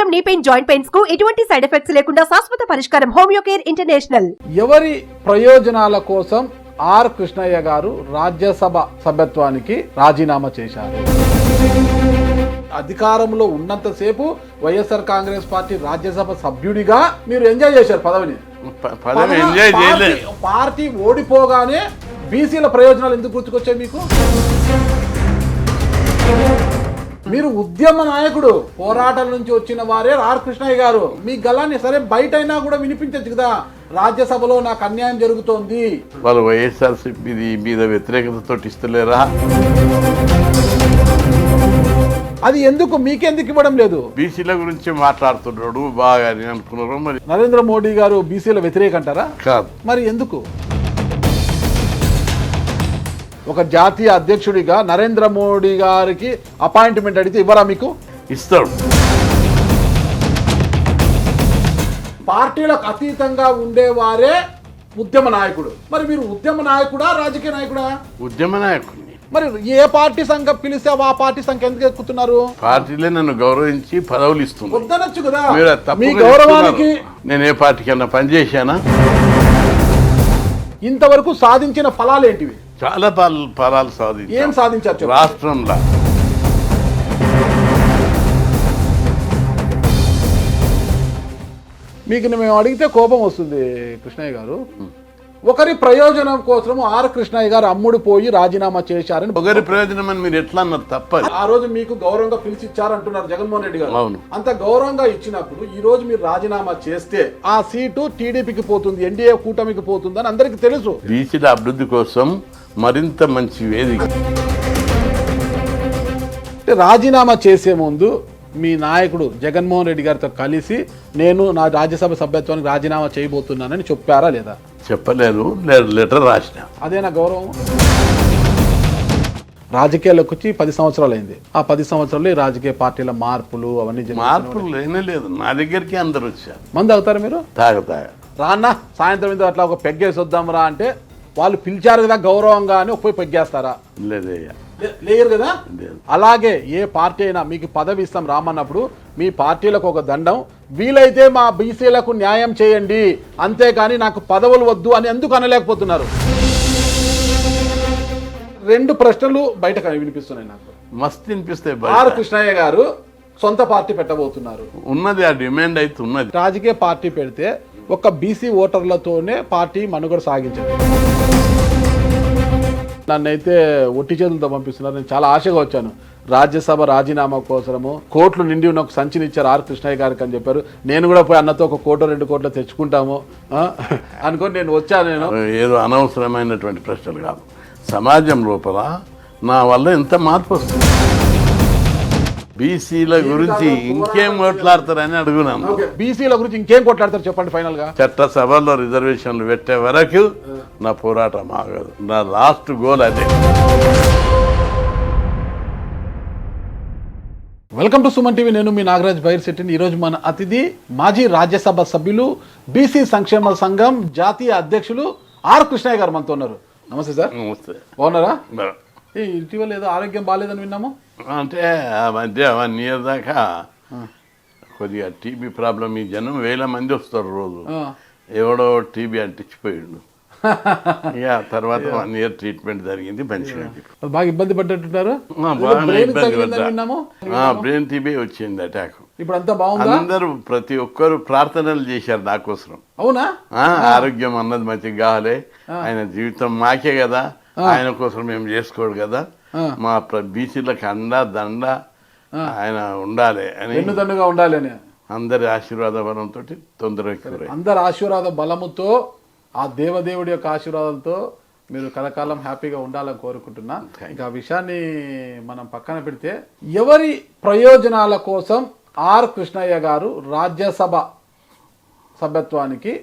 వాతం knee pain joint pains కు ఎటువంటి సైడ్ ఎఫెక్ట్స్ లేకుండా శాశ్వత పరిష్కారం హోమియో కేర్ ఇంటర్నేషనల్. ఎవరి ప్రయోజనాల కోసం ఆర్ కృష్ణయ్య గారు రాజ్యసభ సభ్యత్వానికి రాజీనామా చేశారు? అధికారంలో ఉన్నంతసేపు వైఎస్ఆర్ కాంగ్రెస్ పార్టీ రాజ్యసభ సభ్యుడిగా మీరు ఎంజాయ్ చేశారు పదవిని. పార్టీ ఓడిపోగానే బీసీల ప్రయోజనాలు ఎందుకు గుర్తుకొచ్చాయి మీకు? మీరు ఉద్యమ నాయకుడు, పోరాటాల నుంచి వచ్చిన వారే ఆర్ కృష్ణయ్య గారు. మీ గలాన్ని సరే బయట అయినా కూడా వినిపించచ్చు కదా, రాజ్యసభలో నాకు అన్యాయం జరుగుతోంది. వాళ్ళు వైఎస్ఆర్సీపీ మీద వ్యతిరేకతతో ఇస్తలేరా? అది ఎందుకు మీకెందుకు ఇవ్వడం లేదు? బీసీల గురించి మాట్లాడుతున్నాడు బాగా అనుకున్నారు. మరి నరేంద్ర మోడీ గారు బీసీల వ్యతిరేక అంటారా? కాదు. మరి ఎందుకు? ఒక జాతీయ అధ్యక్షుడిగా నరేంద్ర మోడీ గారికి అపాయింట్మెంట్ అడిగితే ఇవ్వరా మీకు? ఇస్తాడు. పార్టీలకు అతీతంగా ఉండేవారే ఉద్యమ నాయకుడు. మరి మీరు ఉద్యమ నాయకుడా రాజకీయ నాయకుడా? ఉద్యమ నాయకుడిని. మరి ఏ పార్టీ సంఖ్య పిలిస్తే ఆ పార్టీ సంఖ్య ఎందుకు ఎక్కుతున్నారు? పార్టీలే నన్ను గౌరవించి పదవులు ఇస్తుంది. వద్దనొచ్చు కదా. మీ గౌరవానికి నేను ఏ పార్టీకన్నా పనిచేశానా? ఇంతవరకు సాధించిన ఫలాలు ఏంటివి? చాలా ఫలాలు సాధించారు. ఏం సాధించారు రాష్ట్రంలో? మీకు మేము అడిగితే కోపం వస్తుంది కృష్ణయ్య గారు. ఒకరి ప్రయోజనం కోసం ఆర్ కృష్ణయ్య గారు అమ్ముడు పోయి రాజీనామా చేశారని. ఒకరి ప్రయోజనం అని మీరు ఎట్లా అన్నారు? తప్పదు. ఆ రోజు మీకు గౌరవంగా పిలిచి ఇచ్చారంటున్నారు జగన్మోహన్ రెడ్డి గారు. అవును. అంత గౌరవంగా ఇచ్చినప్పుడు ఈ రోజు మీరు రాజీనామా చేస్తే ఆ సీటు టీడీపీకి పోతుంది, ఎన్డీఏ కూటమికి పోతుంది అని అందరికి తెలుసు. బీసీల అభివృద్ధి కోసం మరింత మంచి వేదిక. రాజీనామా చేసే ముందు మీ నాయకుడు జగన్మోహన్ రెడ్డి గారితో కలిసి నేను నా రాజ్యసభ సభ్యత్వానికి రాజీనామా చేయబోతున్నానని చెప్పారా లేదా? చెప్పలేరు, లెటర్ రాసిన. అదేనా గౌరవం? రాజకీయాల్లోకి వచ్చి 10 సంవత్సరాలు అయింది. ఆ 10 సంవత్సరాలు రాజకీయ పార్టీల మార్పులు అవన్నీ మార్పులు లేనే లేదు. నా దగ్గరికి అందరు వచ్చారు. మందు తాగుతారు మీరు? తాగ రాన్నా సాయంత్రం మీద అట్లా ఒక పెగ్గేసి వద్దాం రా అంటే వాళ్ళు పిలిచారు కదా గౌరవంగా అని పోయి పెగ్గేస్తారా? లేదయ్యా, లేరు కదా. అలాగే ఏ పార్టీ అయినా మీకు పదవి ఇస్తాం రామన్నప్పుడు మీ పార్టీలకు ఒక దండం, వీలైతే మా బీసీలకు న్యాయం చేయండి, అంతేకాని నాకు పదవులు వద్దు అని ఎందుకు అనలేకపోతున్నారు? 2 ప్రశ్నలు బయట వినిపిస్తున్నాయి నాకు. మస్తు వినిపిస్తాయి. ఆర్ కృష్ణయ్య గారు సొంత పార్టీ పెట్టబోతున్నారు. ఉన్నది, ఆ డిమాండ్ అయితే ఉన్నది. రాజకీయ పార్టీ పెడితే ఒక బీసీ ఓటర్లతోనే పార్టీ మనుగడ సాగించదు. నన్నైతే ఒట్టి చేతులతో పంపిస్తున్నారు. నేను చాలా ఆశగా వచ్చాను. రాజ్యసభ రాజీనామా కోసము కోట్లు నిండి ఉన్న ఒక సంచిని ఇచ్చారు ఆర్ కృష్ణయ్య గారికి అని చెప్పారు. నేను కూడా పోయి అన్నతో 1 కోటో 2 కోట్లు తెచ్చుకుంటాము అనుకొని నేను వచ్చాను. నేను ఏదో అనవసరమైనటువంటి ప్రశ్నలు కాదు. సమాజం లోపల నా వల్ల ఎంత మార్పు వస్తుంది? బీసీల గురించి ఇంకేం కొట్లాడతారని అడుగున్నాను. బీసీల గురించి ఇంకేం కొట్లాడతారు చెప్పండి ఫైనల్ గా? చట్టసభలో రిజర్వేషన్లు పెట్టే వరకు నా పోరాటం ఆగదు. నా లాస్ట్ గోల్ అదే. Welcome to Suman TV. నేను మీ నాగరాజ్ బైర్శెట్టిని. ఈరోజు మన అతిథి మాజీ రాజ్యసభ సభ్యులు, బీసీ సంక్షేమ సంఘం జాతీయ అధ్యక్షులు ఆర్ కృష్ణయ్య గారు మనతో ఉన్నారు. నమస్తే సార్. నమస్తే. బాగున్నారా? ఇటీవల ఏదో ఆరోగ్యం బాగాలేదని విన్నాము. అంటే ఆ మధ్య 1 year దాకా కొద్దిగా టీబీ ప్రాబ్లం. ఈ జనం 1000 మంది వస్తారు రోజు. ఎవడో టీబీ అంటించిపోయాడు. ఇక తర్వాత 1 year ట్రీట్మెంట్ జరిగింది. మంచిగా బాగా ఇబ్బంది పడ్డట్టున్నారు. బ్రెయిన్ టీబీ వచ్చింది, అటాక్. ఇప్పుడు అంతా బాగుంది. అందరూ ప్రతి ఒక్కరు ప్రార్థనలు చేశారు నా కోసం. అవునా? ఆరోగ్యం అన్నది మంచిగా కావాలి. ఆయన జీవితం మాకే కదా, ఆయన కోసం మేము చేసుకోడు కదా, మా బీసీలకు అండా దండ ఆయన ఉండాలి అని, దండుగా ఉండాలి అని అందరి ఆశీర్వాద బలంతో తొందరగా, అందరి ఆశీర్వాద బలముతో, ఆ దేవదేవుడి యొక్క ఆశీర్వాదంతో మీరు కలకాలం హ్యాపీగా ఉండాలని కోరుకుంటున్నా. ఇంకా ఆ విషయాన్ని మనం పక్కన పెడితే, ఎవరి ప్రయోజనాల కోసం ఆర్ కృష్ణయ్య గారు రాజ్యసభ సభ్యత్వానికి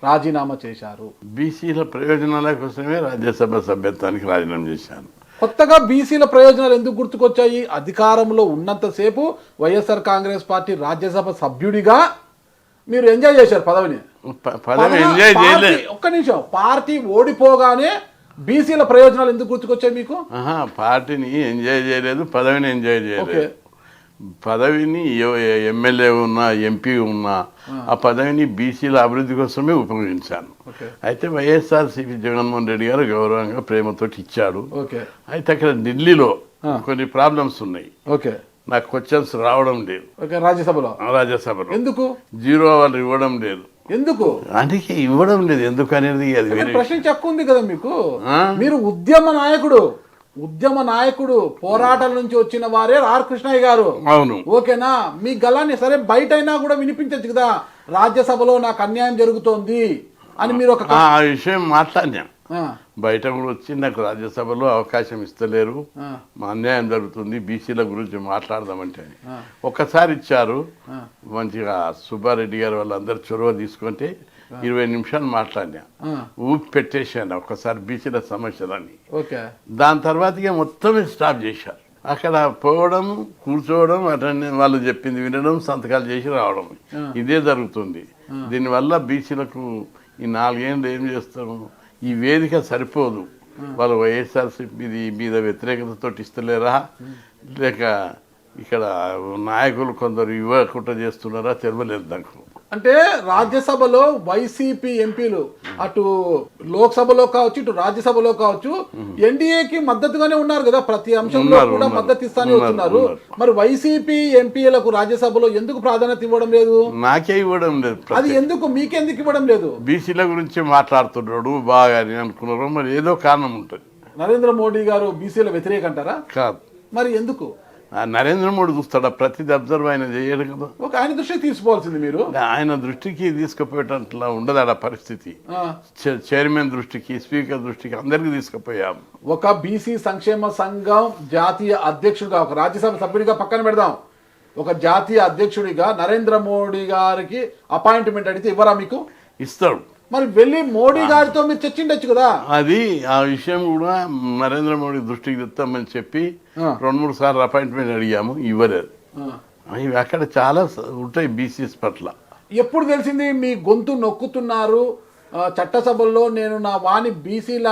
రాజీనామా చేశారు? బీసీల ప్రయోజనాల కోసమే రాజ్యసభ సభ్యత్వానికి రాజీనామా చేశాను. కొత్తగా బీసీల ప్రయోజనాలు ఎందుకు గుర్తుకొచ్చాయి? అధికారంలో ఉన్నంతసేపు వైఎస్ఆర్ కాంగ్రెస్ పార్టీ రాజ్యసభ సభ్యుడిగా మీరు ఎంజాయ్ చేశారు పదవిని. ఒక్క నిమిషం, పార్టీ ఓడిపోగానే బీసీల ప్రయోజనాలు ఎందుకు గుర్తుకొచ్చాయి మీకు? పార్టీని ఎంజాయ్ చేయలేదు, పదవిని ఎంజాయ్ చేయలేదు. పదవిని ఎమ్మెల్యే ఉన్నా ఎంపీ ఉన్నా ఆ పదవిని బీసీల అభివృద్ధి కోసమే ఉపయోగించాను. అయితే వైఎస్ఆర్సీపీ జగన్మోహన్ రెడ్డి గారు గౌరవంగా ప్రేమతో ఇచ్చాడు. అయితే అక్కడ ఢిల్లీలో కొన్ని ప్రాబ్లమ్స్ ఉన్నాయి. నాకు క్వశ్చన్స్ రావడం లేదు రాజ్యసభలో. ఎందుకు 0 అవర్లు ఇవ్వడం లేదు. ఎందుకు అందుకే ఇవ్వడం లేదు. ఎందుకు అనేది అది వేరే ప్రశ్నించే హక్కు ఉంది కదా మీకు. మీరు ఉద్యమ నాయకుడు పోరాటాల నుంచి వచ్చిన వారే ఆర్ కృష్ణయ్య గారు. అవును, ఓకేనా? మీ గలాన్ని సరే బయట అయినా కూడా వినిపించచ్చు కదా, రాజ్యసభలో నాకు అన్యాయం జరుగుతోంది అని మీరు ఒక ఆ విషయం మాట్లాడినా. బయట కూడా వచ్చి నాకు రాజ్యసభలో అవకాశం ఇస్తలేరు, మా అన్యాయం జరుగుతుంది, బీసీల గురించి మాట్లాడదామంటే ఒక్కసారి ఇచ్చారు. మంచిగా సుబ్బారెడ్డి గారు వాళ్ళందరూ చొరవ తీసుకుంటే 20 నిమిషాలు మాట్లాడినా, ఊపి పెట్టేశాను ఒక్కసారి బీసీల సమస్యలని. దాని తర్వాత ఇక మొత్తం స్టాప్ చేశారు. అక్కడ పోవడం, కూర్చోవడం, అటెండ్ వాళ్ళు చెప్పింది వినడం, సంతకాలు చేసి రావడం, ఇదే జరుగుతుంది. దీనివల్ల బీసీలకు ఈ 4 ఏళ్ళు ఏం చేస్తాము, ఈ వేదిక సరిపోదు. వాళ్ళు వైఎస్ఆర్సీపీ మీద వ్యతిరేకతతో ఇస్తలేరా, లేక ఇక్కడ నాయకులు కొందరు ఇవ్వకుండా చేస్తున్నారా తెలియలేదు నాకు. అంటే రాజ్యసభలో వైసీపీ ఎంపీలు అటు లోక్సభలో కావచ్చు, ఇటు రాజ్యసభలో కావచ్చు, ఎన్డీఏకి మద్దతుగానే ఉన్నారు కదా, ప్రతి అంశంలో కూడా మద్దతు ఇస్తానే వస్తున్నారు. మరి వైసీపీ ఎంపీలకు రాజ్యసభలో ఎందుకు ప్రాధాన్యత ఇవ్వడం లేదు? నాకే ఇవ్వడం లేదు. అది ఎందుకు, మీకెందుకు ఇవ్వడం లేదు? బీసీల గురించి మాట్లాడుతున్నాడు బాగా అని అనుకున్నారు. మరి ఏదో కారణం ఉంటుంది. నరేంద్ర మోడీ గారు బీసీల వ్యతిరేక అంటారా? కాదు. మరి ఎందుకు? నరేంద్ర మోడీ చూస్తాడా? ప్రతిది అబ్జర్వ్ ఆయన చేయడు కదా. ఆయన దృష్టికి తీసుకోవాల్సింది మీరు. ఆయన దృష్టికి తీసుకుపోయేటట్లా ఉండదు ఆడ పరిస్థితి. చైర్మన్ దృష్టికి, స్పీకర్ దృష్టికి అందరికి తీసుకుపోయాం. ఒక బీసీ సంక్షేమ సంఘం జాతీయ అధ్యక్షుడిగా, ఒక రాజ్యసభ సభ్యుడిగా పక్కన పెడదాం, ఒక జాతీయ అధ్యక్షుడిగా నరేంద్ర మోడీ గారికి అపాయింట్మెంట్ అడిగితే ఇవ్వరా మీకు? ఇస్తాడు. మరి వెళ్ళి మోడీ గారితో మీరు చర్చించచ్చు కదా. అది ఆ విషయం కూడా నరేంద్ర మోడీ దృష్టికి తెస్తామని చెప్పి 2-3 సార్లు అపాయింట్మెంట్ అడిగాము, ఇవ్వలేదు. ఇవి అక్కడ చాలా ఉంటాయి బీసీస్ పట్ల. ఎప్పుడు తెలిసింది మీ గొంతు నొక్కుతున్నారు చట్టసభల్లో, నేను నా వాణి బీసీల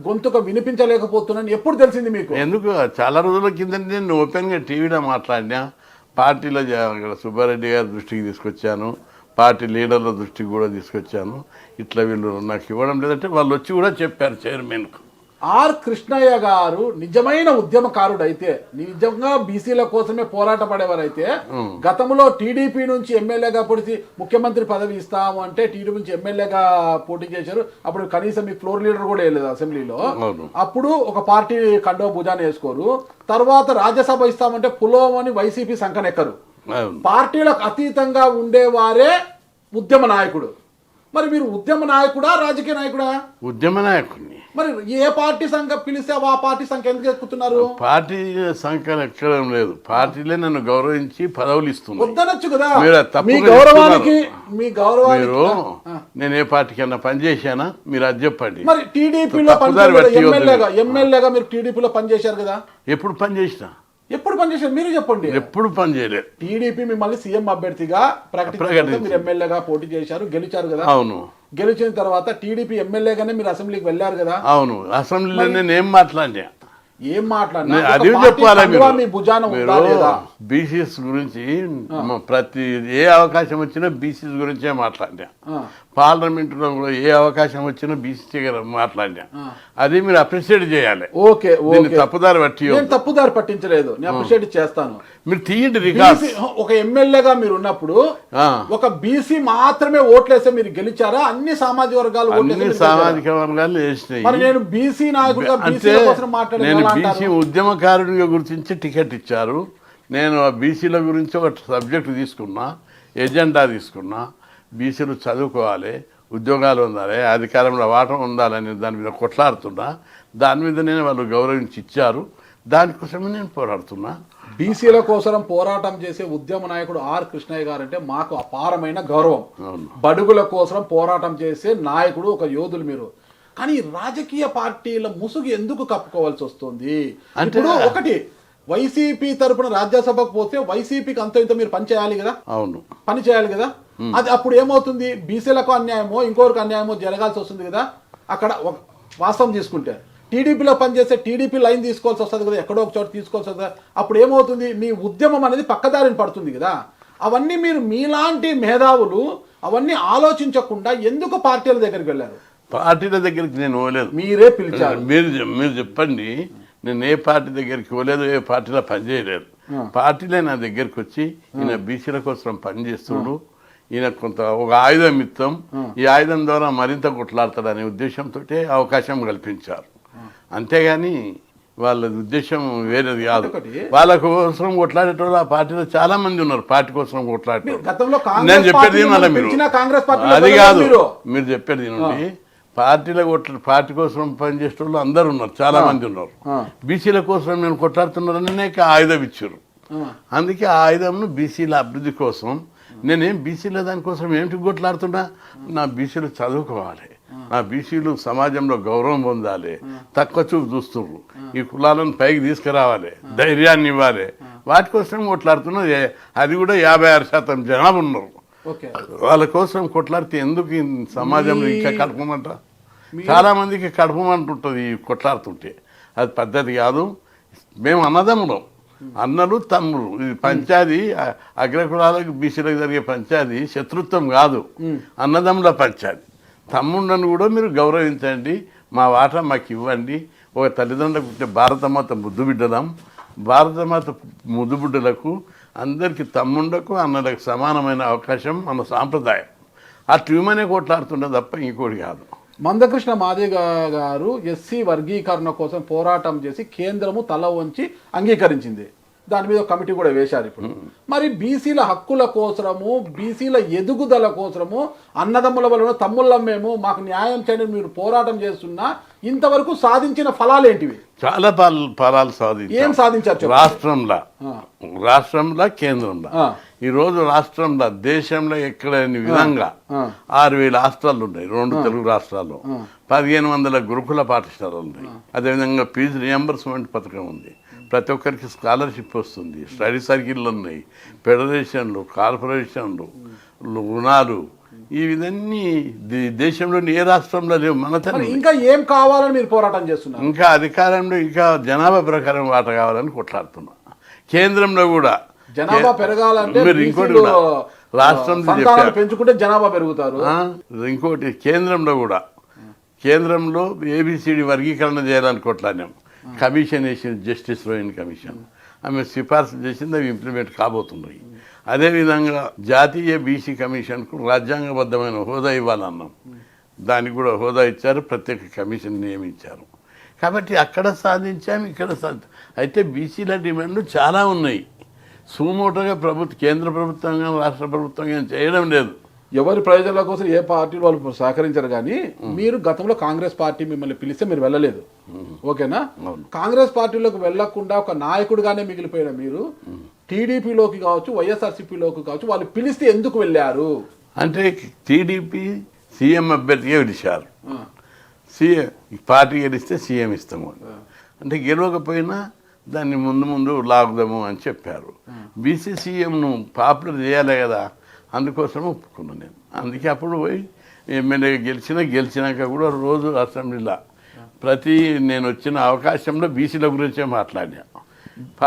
గొంతుకు వినిపించలేకపోతున్నాను, ఎప్పుడు తెలిసింది మీకు? ఎందుకు చాలా రోజుల కింద నేను ఓపెన్గా టీవీలో మాట్లాడినా, పార్టీలో సుబ్బారెడ్డి గారి దృష్టికి తీసుకొచ్చాను, పార్టీ లీడర్ల దృష్టికి కూడా తీసుకొచ్చాను. ఇట్లా వీళ్ళు నాకు ఇవ్వడం లేదంటే వాళ్ళు వచ్చి కూడా చెప్పారు చైర్మన్కు. ఆర్ కృష్ణయ్య గారు నిజమైన ఉద్యమకారుడు అయితే, నిజంగా బీసీల కోసమే పోరాట పడేవారైతే, గతంలో టీడీపీ నుంచి ఎమ్మెల్యేగా పొడిచి ముఖ్యమంత్రి పదవి ఇస్తాము అంటే టీడీపీ నుంచి ఎమ్మెల్యేగా పోటీ చేశారు. అప్పుడు కనీసం మీ ఫ్లోర్ లీడర్ కూడా వేయలేదు అసెంబ్లీలో. అప్పుడు ఒక పార్టీ కండో భుజాన్ని వేసుకోరు. తర్వాత రాజ్యసభ ఇస్తామంటే పులోమని వైసీపీ సంకనెక్కరు. పార్టీలకు అతీతంగా ఉండేవారే ఉద్యమ నాయకుడు. మరి మీరు ఉద్యమ నాయకుడా, రాజకీయ నాయకుడా? ఉద్యమ నాయకుడిని. మరి ఏ పార్టీ సంఖ్య పిలిస్తే ఆ పార్టీ సంఖ్య ఎందుకు ఎక్కుతున్నారు? పార్టీ సంఖ్యలు ఎక్కడం లేదు, పార్టీలే నన్ను గౌరవించి పదవులు ఇస్తున్నారు. వద్దనొచ్చు కదా. మీ గౌరవానికి మీరు నేను ఏ పార్టీకి అన్నా పనిచేశానా? మీరు అది చెప్పండి. మరి టీడీపీలో ఎమ్మెల్యేగా మీరు టీడీపీలో పనిచేశారు కదా. ఎప్పుడు పనిచేసినా? ఎప్పుడు పనిచేశారు మీరు చెప్పండి. ఎప్పుడు పనిచేయలేదు. టీడీపీ మిమ్మల్ని సీఎం అభ్యర్థిగా ప్రకటించారు, మీరు ఎమ్మెల్యేగా పోటీ చేశారు, గెలిచారు కదా. అవును. గెలిచిన తర్వాత టీడీపీ ఎమ్మెల్యేగానే మీరు అసెంబ్లీకి వెళ్ళారు కదా. అవును. అసెంబ్లీలో నేను ఏం మాట్లాడినా? అది చెప్పాలి. బీసీఎస్ గురించి ప్రతి ఏ అవకాశం వచ్చినా బీసీఎస్ గురించే మాట్లాడినా. పార్లమెంట్ లో కూడా ఏ అవకాశం వచ్చినా బీసీ మాట్లాడినా. అది మీరు అప్రిషియేట్ చేయాలి. ఓకే, తప్పుదారి పట్టి తప్పుదారి పట్టించలేదు, నేను అప్రిషియేట్ చేస్తాను. మీరు తీయండి రికార్డ్. ఒక ఎమ్మెల్యేగా మీరు ఉన్నప్పుడు ఒక బీసీ మాత్రమే ఓట్లేస్తే మీరు గెలిచారా? అన్ని సామాజిక వర్గాలు వేసినాయి. మరి నేను బీసీ నాయకుడిగా బీసీల కోసం మాట్లాడాను. బీసీ ఉద్యమకారుడిగా గురించి టికెట్ ఇచ్చారు. నేను ఆ బీసీల గురించి ఒక సబ్జెక్టు తీసుకున్నా, ఎజెండా తీసుకున్నా. బీసీలు చదువుకోవాలి, ఉద్యోగాలు ఉండాలి, అధికారంలో వాటం ఉండాలని దాని మీద కొట్లాడుతున్నా. దాని మీద నేను వాళ్ళు గౌరవించి ఇచ్చారు, దానికోసమే నేను పోరాడుతున్నా. బీసీల కోసం పోరాటం చేసే ఉద్యమ నాయకుడు ఆర్ కృష్ణయ్య గారు అంటే మాకు అపారమైన గౌరవం. బడుగుల కోసం పోరాటం చేసే నాయకుడు, ఒక యోధులు మీరు. కానీ రాజకీయ పార్టీల ముసుగు ఎందుకు కప్పుకోవాల్సి వస్తుంది? ఇప్పుడు ఒకటి, వైసీపీ తరపున రాజ్యసభకు పోతే వైసీపీకి అంత ఇంత మీరు పని చేయాలి కదా. అవును, పని చేయాలి కదా. అది అప్పుడు ఏమవుతుంది, బీసీలకు అన్యాయమో ఇంకొకరికి అన్యాయమో జరగాల్సి వస్తుంది కదా. అక్కడ వాస్తవం తీసుకుంటే టీడీపీలో పనిచేస్తే టీడీపీ లైన్ తీసుకోవాల్సి వస్తుంది కదా, ఎక్కడో ఒక చోట తీసుకోవాల్సి వస్తుంది. అప్పుడు ఏమవుతుంది, మీ ఉద్యమం అనేది పక్కదారిని పడుతుంది కదా. అవన్నీ మీరు మీలాంటి మేధావులు అవన్నీ ఆలోచించకుండా ఎందుకు పార్టీల దగ్గరికి వెళ్ళారు? పార్టీల దగ్గరికి నేను పోలేదు, మీరే పిలిచారు. మీరు చెప్పండి. నేను ఏ పార్టీ దగ్గరికి పోలేదు, ఏ పార్టీలో పనిచేయలేదు. పార్టీలే నా దగ్గరికి వచ్చి ఈయన బీసీల కోసం పనిచేస్తుడు, ఈయన కొంత ఒక ఆయుధం ఇస్తాం, ఈ ఆయుధం ద్వారా మరింత కొట్లాడతాడనే ఉద్దేశంతో అవకాశం కల్పించారు. అంతేగాని వాళ్ళ ఉద్దేశం వేరేది కాదు. వాళ్ళ కోసం కొట్లాడేటోళ్ళు ఆ పార్టీలో చాలా మంది ఉన్నారు. పార్టీ కోసం గతంలో నేను చెప్పేది మళ్ళీ మీరు అది కాదు, మీరు మీరు చెప్పేది నుండి పార్టీలో పార్టీ కోసం పనిచేసే వాళ్ళు అందరు ఉన్నారు, చాలా మంది ఉన్నారు. బీసీల కోసం నేను కొట్లాడుతున్నారని ఆయుధం ఇచ్చారు. అందుకే ఆ ఆయుధంను బీసీల అభివృద్ధి కోసం నేనేం బీసీల దానికోసం ఏమిటి కొట్లాడుతున్నా, నా బీసీలు చదువుకోవాలి, నా బీసీలు సమాజంలో గౌరవం పొందాలి, తక్కువ చూపు చూస్తున్నారు, ఈ కులాలను పైకి తీసుకురావాలి, ధైర్యాన్ని ఇవ్వాలి, వాటి కోసం కొట్లాడుతున్నా. అది కూడా 56% జనాభా ఉన్నారు. వాళ్ళ కోసం కొట్లాడితే ఎందుకు ఈ సమాజంలో ఇంకా కడుపుమంట? చాలా మందికి కడుపుమంటుంటుంది ఈ కొట్లాడుతుంటే. అది పద్ధతి కాదు. మేము అన్నదమ్ములం, అన్నలు తమ్ముడు. ఇది పంచాయతీ అగ్రకులాలకు బీసీలకు జరిగే పంచాయతీ శత్రుత్వం కాదు, అన్నదమ్ముల పంచాయతీ. తమ్ముళ్ళను కూడా మీరు గౌరవించండి, మా వాటా మాకు ఇవ్వండి. ఒక తల్లిదండ్రులకు పుట్టే భారతమాత ముద్దు బిడ్డలం, భారతమాత ముద్దు బిడ్డలకు అందరికీ తమ్ముళ్ళకు అన్నలకు సమానమైన అవకాశం మన సాంప్రదాయం. ఆ ట్యూమనే కొట్లాడుతుండే తప్ప ఇంకోటి కాదు. మందకృష్ణ మాదిగ గారు ఎస్సీ వర్గీకరణ కోసం పోరాటం చేసి కేంద్రము తల వంచి అంగీకరించింది. దాని మీద ఒక కమిటీ కూడా వేశారు ఇప్పుడు. మరి బీసీల హక్కుల కోసము, బీసీల ఎదుగుదల కోసము, అన్నదమ్ముల వలన తమ్ముళ్ళం మేము, మాకు న్యాయం చేయండి మీరు పోరాటం చేస్తున్నా ఇంతవరకు సాధించిన ఫలాలు ఏంటివి? చాలా ఫలాలు సాధించారు. ఏం సాధించారు? రాష్ట్రంలో కేంద్రంలో ఈరోజు రాష్ట్రంలో దేశంలో ఎక్కడైన విధంగా 6,000 హాస్టళ్ళు ఉన్నాయి 2 తెలుగు రాష్ట్రాల్లో. 1,500 గురుకుల పాఠశాలలు ఉన్నాయి. అదేవిధంగా ఫీజు రియంబర్స్మెంట్ పథకం ఉంది. ప్రతి ఒక్కరికి స్కాలర్షిప్ వస్తుంది. స్టడీ సర్కిళ్ళు ఉన్నాయి, ఫెడరేషన్లు, కార్పొరేషన్లు, రుణాలు. ఈ విధన్నీ దేశంలోని ఏ రాష్ట్రంలో లేవు. మన ఇంకా ఏం కావాలని మీరు పోరాటం చేస్తున్నారు? ఇంకా అధికారంలో ఇంకా జనాభా ప్రకారం వాట కావాలని కొట్లాడుతున్నాం. కేంద్రంలో కూడా జనాభా పెరగాలంటే మీరు ఇంకోటి కూడా రాష్ట్రం పెంచుకుంటే జనాభా పెరుగుతారు. ఇంకోటి కేంద్రంలో ఏబిసిడి వర్గీకరణ చేయాలని కొట్లాడినాం. కమిషన్ వేసింది, జస్టిస్ రోహిన్ కమిషన్. ఆమె సిఫార్సు చేసింది, అవి ఇంప్లిమెంట్ కాబోతున్నాయి. అదేవిధంగా జాతీయ బీసీ కమిషన్కు రాజ్యాంగబద్ధమైన హోదా ఇవ్వాలన్నాం. దానికి కూడా హోదా ఇచ్చారు, ప్రత్యేక కమిషన్ నియమించారు. కాబట్టి అక్కడ సాధించాము, ఇక్కడ అయితే బీసీల డిమాండ్లు చాలా ఉన్నాయి. సుమోటోగా కేంద్ర ప్రభుత్వం రాష్ట్ర ప్రభుత్వం చేయడం లేదు. ఎవరి ప్రయోజనాల కోసం ఏ పార్టీలు వాళ్ళు సహకరించారు. కానీ మీరు గతంలో కాంగ్రెస్ పార్టీ మిమ్మల్ని పిలిస్తే మీరు వెళ్ళలేదు, ఓకేనా? కాంగ్రెస్ పార్టీలోకి వెళ్లకుండా ఒక నాయకుడిగానే మిగిలిపోయిన మీరు టీడీపీలోకి కావచ్చు, వైఎస్ఆర్సీపీలోకి కావచ్చు, వాళ్ళు పిలిస్తే ఎందుకు వెళ్ళారు? అంటే టీడీపీ సీఎం అభ్యర్థిగా పిలిచారు. పార్టీ గెలిస్తే సీఎం ఇస్తాము అంటే గెలవకపోయినా దాన్ని ముందు లాగుదాము అని చెప్పారు. బీసీ సీఎంను పాపులర్ చేయాలి కదా, అందుకోసం ఒప్పుకున్నాను నేను. అందుకే అప్పుడు పోయి ఎమ్మెల్యే గెలిచినాక కూడా రోజు అసెంబ్లీలో నేను వచ్చిన అవకాశంలో బీసీల గురించే మాట్లాడా.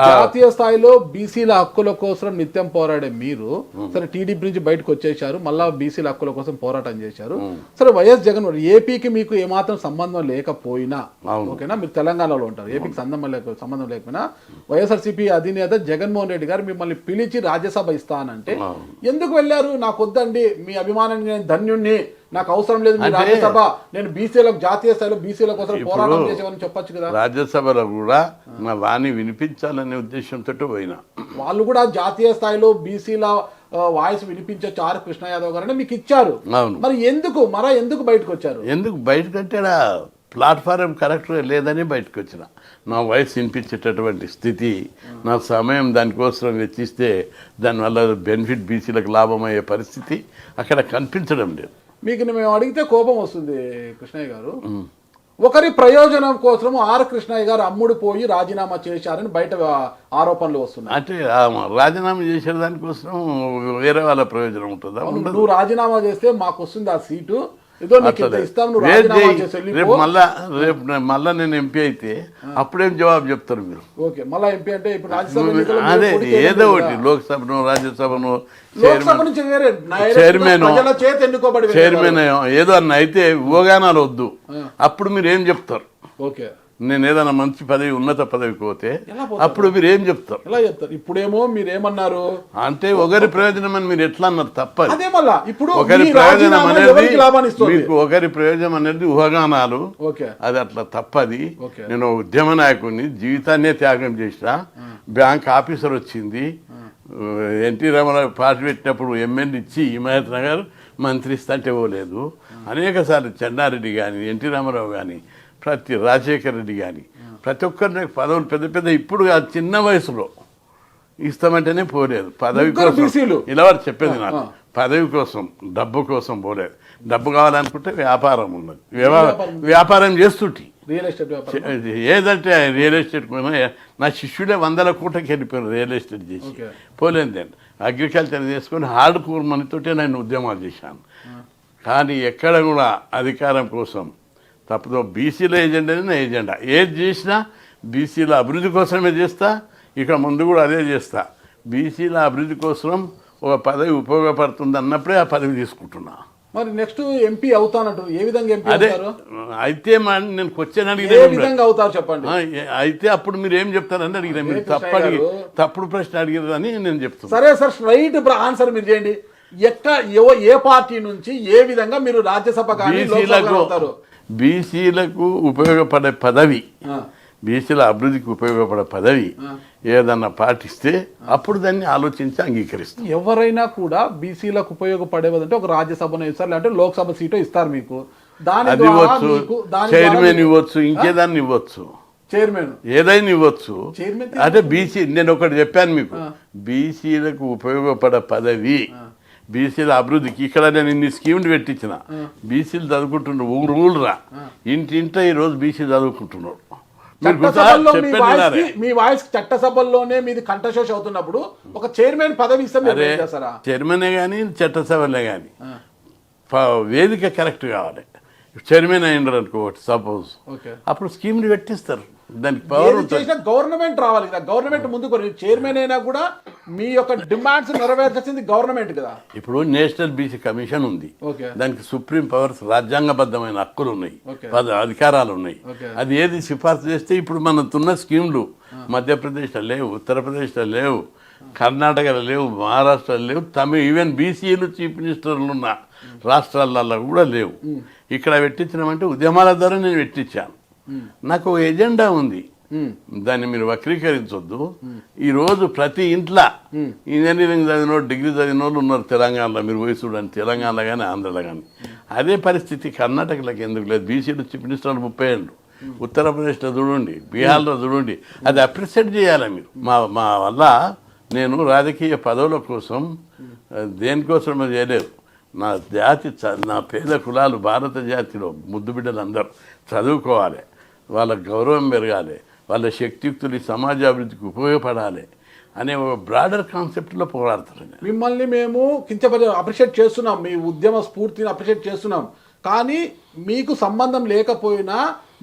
జాతీయ స్థాయిలో బీసీల హక్కుల కోసం నిత్యం పోరాడే మీరు సరే టీడీపీ నుంచి బయటకు వచ్చేసారు, మళ్ళా బీసీల హక్కుల కోసం పోరాటం చేశారు. సరే వైఎస్ జగన్ ఏపీకి మీకు ఏమాత్రం సంబంధం లేకపోయినా, ఓకేనా, మీరు తెలంగాణలో ఉంటారు, ఏపీకి సంబంధం లేకపోయినా వైఎస్ఆర్సీపీ అధినేత జగన్మోహన్ రెడ్డి గారు మిమ్మల్ని పిలిచి రాజ్యసభ ఇస్తానంటే ఎందుకు వెళ్ళారు? నాకు వద్దండి, మీ అభిమానాన్ని నేను ధన్యుణ్ణి, నాకు అవసరం లేదు మీ రాజ్యసభ, నేను బీసీలకు జాతీయ స్థాయిలో బీసీల కోసం పోరాటం చేసేవని చెప్పొచ్చు కదా. రాజ్యసభలో కూడా నా వాణి వినిపించాలనే ఉద్దేశంతో పోయినా. వాళ్ళు కూడా జాతీయ స్థాయిలో బీసీల వాయిస్ వినిపించొచ్చు ఆర్ కృష్ణ యాదవ్ గారు మీకు ఇచ్చారు. మరి ఎందుకు బయటకు వచ్చారు? ఎందుకు బయటకు అంటే ప్లాట్ఫారం కరెక్ట్ లేదని బయటకు వచ్చిన. నా వాయిస్ వినిపించేటటువంటి స్థితి, నా సమయం దానికోసం వెచ్చిస్తే దానివల్ల బెనిఫిట్ బీసీలకు లాభమయ్యే పరిస్థితి అక్కడ కనిపించడం లేదు. మీకు మేము అడిగితే కోపం వస్తుంది కృష్ణయ్య గారు. ఒకరి ప్రయోజనం కోసం ఆర్ కృష్ణయ్య గారు అమ్ముడు పోయి రాజీనామా చేశారని బయట ఆరోపణలు వస్తున్నాయి. అంటే రాజీనామా చేసే దానికోసం వేరే వాళ్ళ ప్రయోజనం ఉంటుందా? నువ్వు రాజీనామా చేస్తే మాకు వస్తుంది ఆ సీటు, ఏదో నీకు ఇంత ఇస్తాం, నువ్వు రాజీనామా చేసి వెళ్ళిపో. రేపు మళ్ళా నేను ఎంపీ అయితే అప్పుడేం జవాబు చెప్తారు మీరు? ఓకే, మళ్ళా ఎంపీ అంటే ఇప్పుడు రాజ్యసభ ఎన్నికల్లో అదే మీరు పోటీ ఏదో చేయలేదు ఒకటి కదా. లోక్సభను రాజ్యసభను లోక్సభ నుంచి వేరే చైర్మన్ ప్రజల చేత ఎన్నుకోబడి చైర్మన్ ఏదో అన్న అయితే ఊగానాలు వద్దు. అప్పుడు మీరు ఏం చెప్తారు? ఓకే, నేను ఏదైనా మంచి పదవి ఉన్నత పదవికి పోతే ఎలా పోతారు? అప్పుడు మీరు ఏం చెప్తారు? ఎలా చెప్తారు? ఇప్పుడేమో మీరు ఏమన్నారు అంటే ఒకరి ప్రయోజనం అని మీరు ఎట్లా అన్నారు? తప్పదు. అదే మళ్ళా ఇప్పుడు ఒకరి మీ ప్రయోజనం రాజీనామా అనేది ఎవరికి లాభాన్ని ఇస్తుంది? మీకు ఒకరి ప్రయోజనం అనేది ఊహాగానాలు. ఓకే, అది అట్లా తప్పది. ఓకే. నేను ఉద్యమ నాయకుడిని, జీవితాన్నే త్యాగం చేసిన. బ్యాంక్ ఆఫీసర్ వచ్చింది, ఎన్టీ రామారావు పార్టీ పెట్టినప్పుడు ఎమ్మెల్యే ఇచ్చి హిమాయత్ నగర్ మంత్రి ఇస్తుంటే పోలేదు. అనేక సార్లు చెన్నారెడ్డి కానీ, ఎన్టీ రామారావు కానీ, రాజశేఖర రెడ్డి కానీ ప్రతి ఒక్కరిని పదవులు పెద్ద పెద్ద ఇప్పుడు ఆ చిన్న వయసులో ఇస్తామంటేనే పోలేదు. పదవి కోసం ఇలా వారు చెప్పేది నాకు, పదవి కోసం డబ్బు కోసం పోలేదు. డబ్బు కావాలనుకుంటే వ్యాపారం ఉన్నది, వ్యాపారం చేస్తుంటే రియల్ ఎస్టేట్ వ్యాపారం ఏదంటే రియల్ ఎస్టేట్ నా శిష్యుడే 100 కోట్లకి వెళ్ళిపోయారు రియల్ ఎస్టేట్ చేసి. పోలేదు నేను అగ్రికల్చర్ చేసుకొని హార్డ్ కోర్ మనీతోటే నేను ఉద్యమాలు చేశాను. కానీ ఎక్కడ కూడా అధికారం కోసం తప్పదో. బీసీల ఏజెండానే నా ఎజెండా. ఏది చేసినా బీసీల అభివృద్ధి కోసమే చేస్తా, ఇక ముందు కూడా అదే చేస్తా. బీసీల అభివృద్ధి కోసం ఒక పదవి ఉపయోగపడుతుంది అన్నప్పుడే ఆ పదవి తీసుకుంటున్నా. మరి నెక్స్ట్ ఎంపీ అవుతానంటారు, ఏ విధంగా ఎంపీ అదే అవుతారు? అయితే నేను క్వశ్చన్ ఏ అడిగిన విధంగా అవుతారు చెప్పండి. అయితే అప్పుడు మీరు ఏం చెప్తారని అడిగిన. మీరు తప్పుడు ప్రశ్న అడిగారని నేను చెప్తాను. సరే సార్, స్ట్రైట్ ఆన్సర్ మీరు చేయండి. ఏ పార్టీ నుంచి ఏ విధంగా మీరు రాజ్యసభ కానీ లోక్సభ కానీ అవుతారు? బీసీలకు ఉపయోగపడే పదవి, బీసీల అభివృద్ధికి ఉపయోగపడే పదవి ఏదన్నా పాటిస్తే అప్పుడు దాన్ని ఆలోచించి అంగీకరిస్తాం. ఎవరైనా కూడా బీసీలకు ఉపయోగపడేదంటే ఒక రాజ్యసభను ఇస్తారు, లేదంటే లోక్సభ సీటు ఇస్తారు మీకు. అది ఇవ్వచ్చు, చైర్మన్ ఇవ్వచ్చు, ఇంకేదాన్ని ఇవ్వచ్చు, చైర్మన్ ఏదైనా ఇవ్వచ్చు. చైర్మన్ అంటే బీసీ నేను ఒకటి చెప్పాను మీకు, బీసీలకు ఉపయోగపడే పదవి, బీసీల అభివృద్ధికి. ఇక్కడ నేను ఇన్ని స్కీమ్లు పెట్టించిన, బీసీలు చదువుకుంటున్నారు, ఊరురా ఇంటింట ఈరోజు బీసీ చదువుకుంటున్నాడు. మీ వాయిస్ చట్టసభల్లోనే మీది కంఠశోష అవుతున్నప్పుడు ఒక చైర్మన్ పదవి ఇస్తే చైర్మనే కానీ చట్టసభలే కానీ వేదిక కరెక్ట్ కావాలి. చైర్మన్ అయినారు అనుకో సపోజ్, అప్పుడు స్కీమ్లు పెట్టిస్తారు. దానికి పవర్ గవర్నమెంట్ రావాలి కదా. గవర్నమెంట్ ముందుకు చైర్మన్ అయినా కూడా మీ యొక్క డిమాండ్స్ నెరవేర్చాల్సింది గవర్నమెంట్ కదా. ఇప్పుడు నేషనల్ బీసీ కమిషన్ ఉంది, దానికి సుప్రీం పవర్స్ రాజ్యాంగబద్ధమైన హక్కులు ఉన్నాయి, అధికారాలు ఉన్నాయి. అది ఏది సిఫార్సు చేస్తే ఇప్పుడు మనకున్న స్కీమ్లు మధ్యప్రదేశ్లో లేవు, ఉత్తరప్రదేశ్లో లేవు, కర్ణాటకలో లేవు, మహారాష్ట్రలో లేవు, ఈవెన్ బీసీలు చీఫ్ మినిస్టర్లు ఉన్న రాష్ట్రాలలో కూడా లేవు. ఇక్కడ పెట్టించినామంటే ఉద్యమాల ద్వారా నేను పెట్టించాను. నాకు ఒక ఎజెండా ఉంది, దాన్ని మీరు వక్రీకరించొద్దు. ఈరోజు ప్రతి ఇంట్లో ఇంజనీరింగ్ చదివిన వాళ్ళు, డిగ్రీ చదివిన వాళ్ళు ఉన్నారు తెలంగాణలో. మీరు పోయి చూడండి, తెలంగాణలో కానీ ఆంధ్రలో కానీ. అదే పరిస్థితి కర్ణాటకలోకి ఎందుకు లేదు? బీసీలు చీఫ్ మినిస్టర్లు 30 ఏళ్ళు, ఉత్తరప్రదేశ్లో చూడండి, బీహార్లో చూడండి. అది అప్రిషియేట్ చేయాలి మీరు. మా వల్ల నేను రాజకీయ పదవుల కోసం దేనికోసం చేయలేదు. నా జాతి, నా పేద కులాలు, భారత జాతిలో ముద్దు బిడ్డలు అందరూ చదువుకోవాలి, వాళ్ళ గౌరవం పెరగాలి, వాళ్ళ శక్తియుక్తులు ఈ సమాజ అభివృద్ధికి ఉపయోగపడాలి అనే ఒక బ్రాడర్ కాన్సెప్ట్లో పోరాడుతారు. మిమ్మల్ని మేము అప్రిషియేట్ చేస్తున్నాం, మీ ఉద్యమ స్ఫూర్తిని అప్రిషియేట్ చేస్తున్నాం. కానీ మీకు సంబంధం లేకపోయినా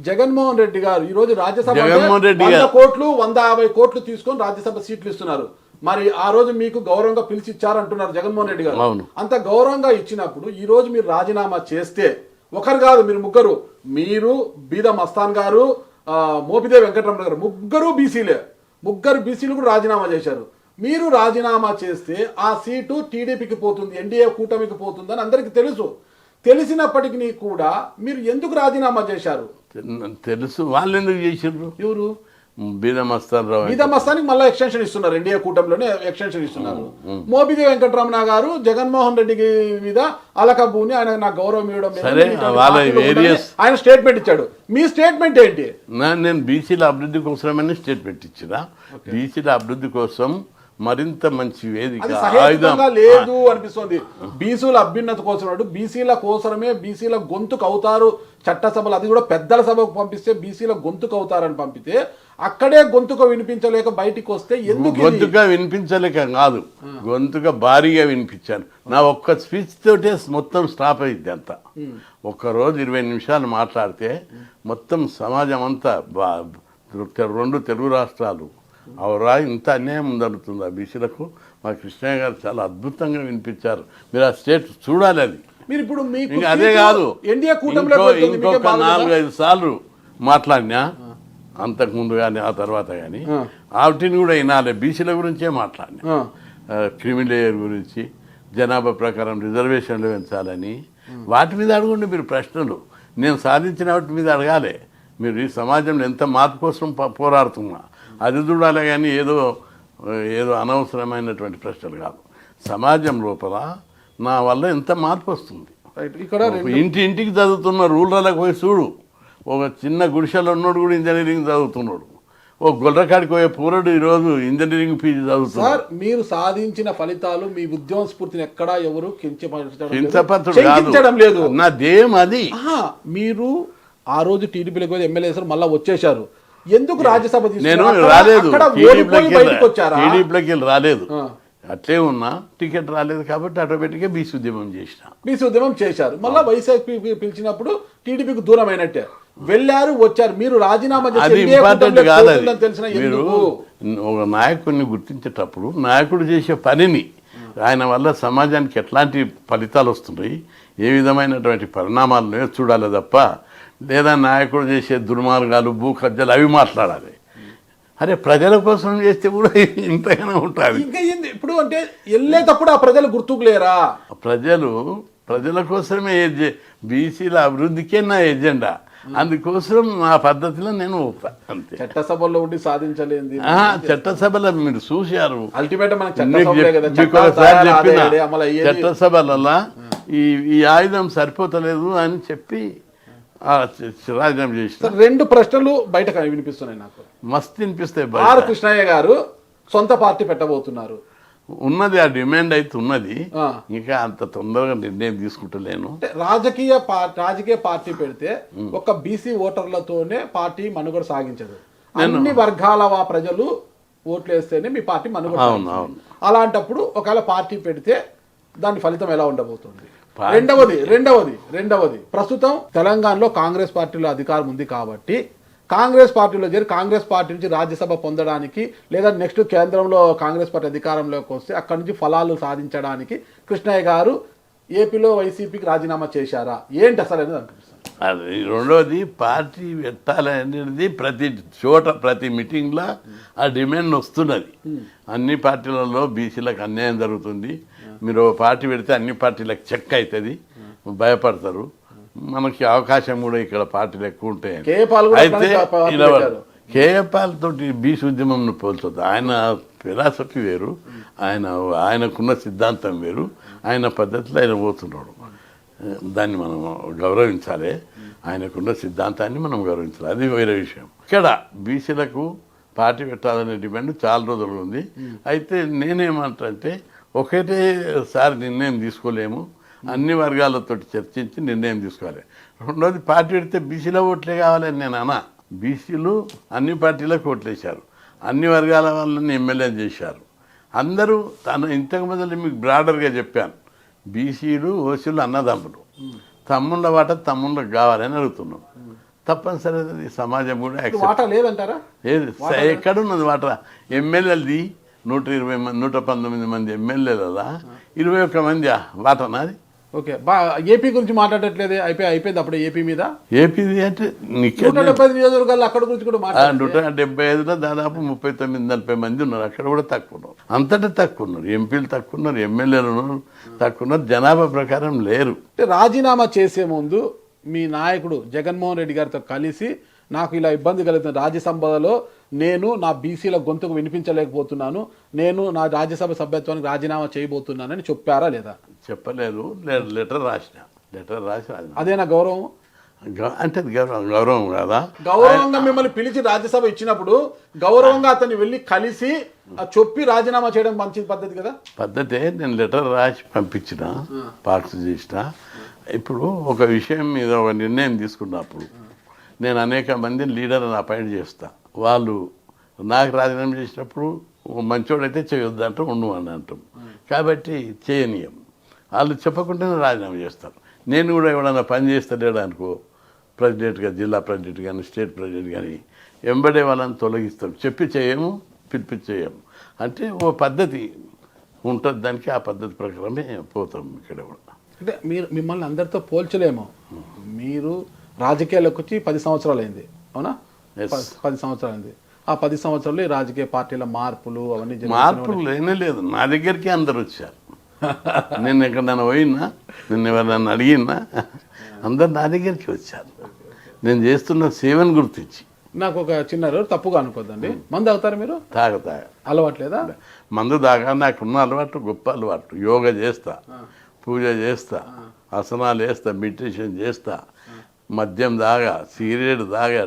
జగన్మోహన్ రెడ్డి గారు ఈరోజు రాజ్యసభ 100 కోట్లు 150 కోట్లు తీసుకొని రాజ్యసభ సీట్లు ఇస్తున్నారు. మరి ఆ రోజు మీకు గౌరవంగా పిలిచి ఇచ్చారంటున్నారు జగన్మోహన్ రెడ్డి గారు. అంత గౌరవంగా ఇచ్చినప్పుడు ఈ రోజు మీరు రాజీనామా చేస్తే, ఒకరు కాదు మీరు ముగ్గురు, మీరు బీద మస్తాన్ గారు, మోపిదేవి వెంకటరమణ గారు, ముగ్గురు బీసీలు కూడా రాజీనామా చేశారు. మీరు రాజీనామా చేస్తే ఆ సీటు టీడీపీకి పోతుంది, ఎన్డీఏ కూటమికి పోతుంది అని అందరికీ తెలుసు. తెలిసినప్పటికీ కూడా మీరు ఎందుకు రాజీనామా చేశారు? తెలుసు. వాళ్ళు ఎందుకు చేశారు? ఎవరు? బీదమస్తానికి మళ్ళీ ఎక్స్టెన్షన్ ఇస్తున్నారు, ఎన్డీఏ కూటమిలోనే ఎక్స్టెన్షన్ ఇస్తున్నారు. మోపిదేవి వెంకటరమణ గారు జగన్మోహన్ రెడ్డి మీద అలకబూని ఆయన నాకు గౌరవం ఇవ్వడం, ఆయన స్టేట్మెంట్ ఇచ్చాడు. మీ స్టేట్మెంట్ ఏంటి? నేను బీసీల అభివృద్ధి కోసమని స్టేట్మెంట్ ఇచ్చినా. బీసీల అభివృద్ధి కోసం మరింత మంచి వేదిక అది ఆయుధం సహేతుకంగా లేదు అనిపిస్తుంది. బీసీల అభ్యున్నతి కోసం బీసీల కోసమే బీసీల గొంతుకు అవుతారు చట్టసభలు, అది కూడా పెద్దల సభకు పంపిస్తే బీసీల గొంతుకు అవుతారని పంపితే అక్కడే గొంతుక వినిపించలేక బయటికి వస్తే ఎందుకు ఇది? గొంతుగా వినిపించలేక కాదు, గొంతుగా భారీగా వినిపించాను. నా ఒక్క స్పీచ్ తోటే మొత్తం స్టాప్ అయింది అంతా. ఒక్కరోజు 20 నిమిషాలు మాట్లాడితే మొత్తం సమాజం అంతా 2 తెలుగు రాష్ట్రాలు అవరా ఇంత అన్యాయం జరుగుతుంది ఆ బీసీలకు. మా కృష్ణయ్య గారు చాలా అద్భుతంగా వినిపించారు. మీరు ఆ స్టేట్ చూడాలి. అది మీరు ఇప్పుడు మీకు ఇంకా అదే కాదు, ఎన్డీఏ కూటమిలో ఇంకొక 4-5 సార్లు మాట్లాడినా అంతకుముందు కానీ ఆ తర్వాత కానీ వాటిని కూడా వినాలి. బీసీల గురించే మాట్లాడినా, క్రిమిలేయర్ గురించి, జనాభా ప్రకారం రిజర్వేషన్లు పెంచాలని వాటి మీద అడగండి మీరు ప్రశ్నలు. నేను సాధించిన వాటి మీద అడగాలి. మీరు ఈ సమాజంలో ఎంత మార్పు కోసం పోరాడుతున్నా అది చూడాలి, కానీ ఏదో అనవసరమైనటువంటి ప్రశ్నలు కాదు. సమాజం లోపల నా వల్ల ఎంత మార్పు వస్తుంది. ఇక్కడ ఇంటింటికి చదువుతున్న రూరల్కి పోయి చూడు, ఒక చిన్న గుడిసెలో ఉన్నాడు కూడా ఇంజనీరింగ్ చదువుతున్నాడు. ఓ గొల్లకాడికి పోయే పూరడు ఈరోజు ఇంజనీరింగ్ పీజీ చదువుతున్నాడు. సార్, మీరు సాధించిన ఫలితాలు మీ ఉద్యమ స్ఫూర్తిని ఎక్కడా ఎవరు కించపరచడం లేదు. నా ధ్యేయం అది. మీరు ఆ రోజు టీడీపీలకు పోయి ఎమ్మెల్యే మళ్ళీ వచ్చేసారు. ఎందుకు రాజ్యసభ నేను రాలేదు, టీడీపీలోకి రాలేదు, అట్లే ఉన్నా. టికెట్ రాలేదు కాబట్టి ఆటోమేటిక్గా బీసీ ఉద్యమం చేశారు. మళ్ళీ వైసీపీ పిలిచినప్పుడు టీడీపీకి దూరం అయినట్టే వెళ్ళారు, వచ్చారు. మీరు రాజీనామా అది ఇంపార్టెంట్ కాదు. మీరు ఒక నాయకుడిని గుర్తించేటప్పుడు నాయకుడు చేసే పనిని, ఆయన వల్ల సమాజానికి ఎట్లాంటి ఫలితాలు వస్తున్నాయి, ఏ విధమైనటువంటి పరిణామాలు చూడాలి తప్ప, లేదా నాయకుడు చేసే దుర్మార్గాలు, భూ కబ్జాలు అవి మాట్లాడాలి. అరే ప్రజల కోసం చేస్తే కూడా ఇంతగానే ఉంటుంది. ఇంకా ఇప్పుడు అంటే వెళ్ళేటప్పుడు ఆ ప్రజలు గుర్తుకు లేరా? ప్రజల కోసమే బీసీల అభివృద్ధికే నా ఎజెండా. అందుకోసం నా పద్ధతిలో నేను ఊపుతా అంతే. చట్టసభలో ఉండి సాధించలేదు. చట్టసభలో మీరు చూశారు, అల్టిమేట్ చట్టసభలలో ఈ ఆయుధం సరిపోతలేదు అని చెప్పి రాజీనామా చేసిన. 2 ప్రశ్నలు బయట వినిపిస్తున్నాయి నాకు, మస్తు వినిపిస్తాయి. ఆర్ కృష్ణయ్య గారు సొంత పార్టీ పెట్టబోతున్నారు. ఉన్నది, ఆ డిమాండ్ అయితే ఉన్నది. ఇంకా అంత తొందరగా నిర్ణయం తీసుకుంటలేను. రాజకీయ పార్టీ పెడితే ఒక బీసీ ఓటర్లతోనే పార్టీ మనుగడ సాగించదు. అన్ని వర్గాల ప్రజలు ఓట్లు వేస్తేనే మీ పార్టీ మనుగడ. అలాంటప్పుడు ఒకవేళ పార్టీ పెడితే దాని ఫలితం ఎలా ఉండబోతుంది? రెండవది ప్రస్తుతం తెలంగాణలో కాంగ్రెస్ పార్టీలో అధికారం ఉంది కాబట్టి కాంగ్రెస్ పార్టీలో చేరి కాంగ్రెస్ పార్టీ నుంచి రాజ్యసభ పొందడానికి, లేదా నెక్స్ట్ కేంద్రంలో కాంగ్రెస్ పార్టీ అధికారంలోకి వస్తే అక్కడి నుంచి ఫలాలు సాధించడానికి కృష్ణయ్య గారు ఏపీలో వైసీపీకి రాజీనామా చేశారా? ఏంటి అసలు అనేది అనిపిస్తుంది. అది రెండోది, పార్టీ పెట్టాలనేది ప్రతి చోట ప్రతి మీటింగ్లో ఆ డిమాండ్ వస్తున్నది. అన్ని పార్టీలలో బీసీలకు అన్యాయం జరుగుతుంది, మీరు పార్టీ పెడితే అన్ని పార్టీలకు చెక్ అవుతుంది, భయపడతారు. మనకి అవకాశం కూడా ఇక్కడ పార్టీలు ఎక్కువ ఉంటాయి. అయితే కేఏపాల్ తోటి బీసీ ఉద్యమం పోల్చొద్దు. ఆయన ఫిలాసఫీ వేరు, ఆయనకున్న సిద్ధాంతం వేరు, ఆయన పద్ధతిలో ఆయన పోతున్నాడు. దాన్ని మనం గౌరవించాలి, ఆయనకున్న సిద్ధాంతాన్ని మనం గౌరవించాలి, అది వేరే విషయం. ఇక్కడ బీసీలకు పార్టీ పెట్టాలనే డిమాండ్ చాలా రోజులు ఉంది. అయితే నేనేమంటే ఒకటేసారి నిర్ణయం తీసుకోలేము, అన్ని వర్గాలతో చర్చించి నిర్ణయం తీసుకోవాలి. రెండోది, పార్టీ పెడితే బీసీలో ఓట్లే కావాలని నేను అన్నా. బీసీలు అన్ని పార్టీలకు ఓట్లేశారు, అన్ని వర్గాల వాళ్ళని ఎమ్మెల్యే చేశారు. అందరూ ఇంతకు మొదలు మీకు బ్రాడర్గా చెప్పాను, బీసీలు ఓసీలు అన్నదమ్ములు, తమ్ముళ్ళ వాట తమ్ముళ్ళకి కావాలని అడుగుతున్నాం. తప్పనిసరి సమాజం కూడా లేదంటారా? ఎక్కడున్నది వాట? ఎమ్మెల్యేది 119 మంది ఎమ్మెల్యేల 21 మంది వాటనాది. ఓకే, ఏపీ గురించి మాట్లాడట్లేదు, అయిపోయింది అప్పుడు ఏపీ మీద. ఏపీది అంటే 175 నియోజకవర్గాలు అక్కడ గురించి కూడా 175లో దాదాపు 39-40 మంది ఉన్నారు. అక్కడ కూడా తక్కువ ఉన్నారు, అంతటా తక్కువ ఉన్నారు. ఎంపీలు తక్కువ ఉన్నారు, ఎమ్మెల్యేలు తక్కువ ఉన్నారు, జనాభా ప్రకారం లేరు. రాజీనామా చేసే ముందు మీ నాయకుడు జగన్మోహన్ రెడ్డి గారితో కలిసి నాకు ఇలా ఇబ్బంది కలుగుతుంది, రాజ్యసభలో నేను నా బీసీల గొంతుకు వినిపించలేకపోతున్నాను, నేను నా రాజ్యసభ సభ్యత్వానికి రాజీనామా చేయబోతున్నానని చెప్పారా లేదా? చెప్పలేదు, లెటర్ రాసి అదేనా గౌరవం? అంటే అది గౌరవం కదా. గౌరవంగా మిమ్మల్ని పిలిచి రాజ్యసభ ఇచ్చినప్పుడు గౌరవంగా అతన్ని వెళ్ళి కలిసి చెప్పి రాజీనామా చేయడం మంచి పద్ధతి కదా. పద్ధతే. నేను లెటర్ రాసి పంపించిన, పార్క్స్ చేసిన. ఇప్పుడు ఒక విషయం మీద ఒక నిర్ణయం తీసుకున్నప్పుడు నేను అనేక మందిని లీడర్ని అపాయింట్ చేస్తా. వాళ్ళు నాకు రాజీనామా చేసినప్పుడు మంచోడైతే చేయొద్దు అంటాం, ఉండు అని అంటాం. కాబట్టి చేయనీయం. వాళ్ళు చెప్పకుండానే రాజీనామా చేస్తారు. నేను కూడా ఎవడన్నా పని చేస్తలేడు అనుకో, ప్రెసిడెంట్గా, జిల్లా ప్రెసిడెంట్ కానీ స్టేట్ ప్రెసిడెంట్ కానీ, వెంబడే వాళ్ళని తొలగిస్తాం. చెప్పి చేయము, పిలిపించేయము. అంటే ఓ పద్ధతి ఉంటుంది దానికి. ఆ పద్ధతి ప్రకారమే పోతాం ఇక్కడ కూడా. అంటే మిమ్మల్ని అందరితో పోల్చలేము. మీరు రాజకీయాల్లోకి వచ్చి 10 సంవత్సరాలు అయింది, అవునా? 10 సంవత్సరాలు అయింది. ఆ 10 సంవత్సరాలు ఈ రాజకీయ పార్టీల మార్పులు అవన్నీ మార్పులు లేనే లేదు. నా దగ్గరికి అందరు వచ్చారు. నేను ఎక్కడైనా పోయినా, నిన్న ఎవరైనా అడిగినా అందరు నా దగ్గరికి వచ్చారు. నేను చేస్తున్న సేవను గుర్తించి. నాకు ఒక చిన్న తప్పుగా అనుకోద్దండి, మందు తాగుతారా మీరు? తాగ అలవాట్లేదా? మందు తాగా. నాకున్న అలవాటు గొప్ప అలవాటు. యోగా చేస్తా, పూజ చేస్తా, ఆసనాలు వేస్తా, మెడిటేషన్ చేస్తా, మద్యం తాగా, సిగరెట్ తాగా.